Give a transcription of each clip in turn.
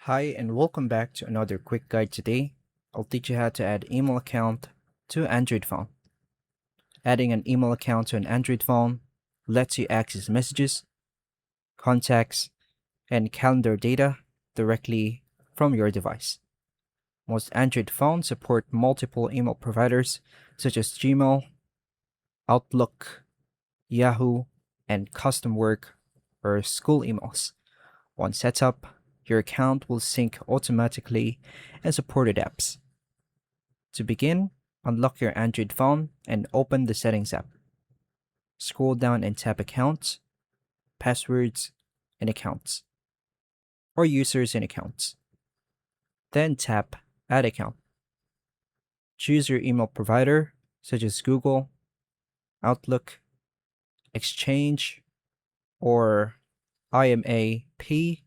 Hi and welcome back to another quick guide. Today, I'll teach you how to add email account to Android phone. Adding an email account to an Android phone lets you access messages, contacts, and calendar data directly from your device. Most Android phones support multiple email providers such as Gmail, Outlook, Yahoo, and custom work or school emails. Once set up, your account will sync automatically and supported apps. To begin, unlock your Android phone and open the Settings app. Scroll down and tap Accounts, Passwords, and Accounts, or Users and Accounts. Then tap Add Account. Choose your email provider, such as Google, Outlook, Exchange, or IMAP,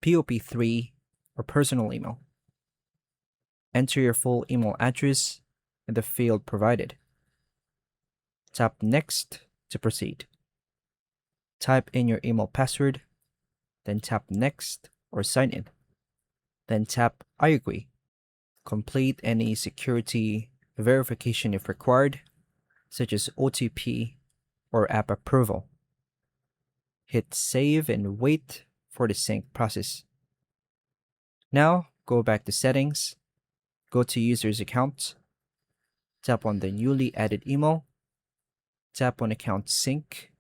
POP3, or personal email. Enter your full email address in the field provided. Tap Next to proceed. Type in your email password, then tap Next or Sign In. Then tap I agree. Complete any security verification if required, such as OTP or app approval. Hit Save and wait for the sync process. Now, go back to Settings, go to User's Account, tap on the newly added email, tap on Account Sync.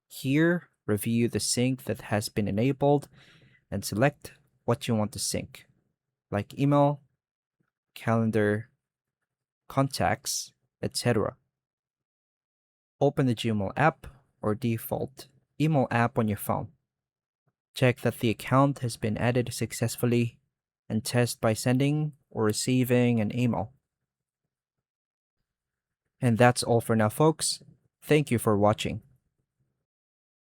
Here, review the sync that has been enabled and select what you want to sync, like email, calendar, contacts, etc. Open the Gmail app or default email app on your phone. Check that the account has been added successfully and test by sending or receiving an email. And that's all for now, folks. Thank you for watching.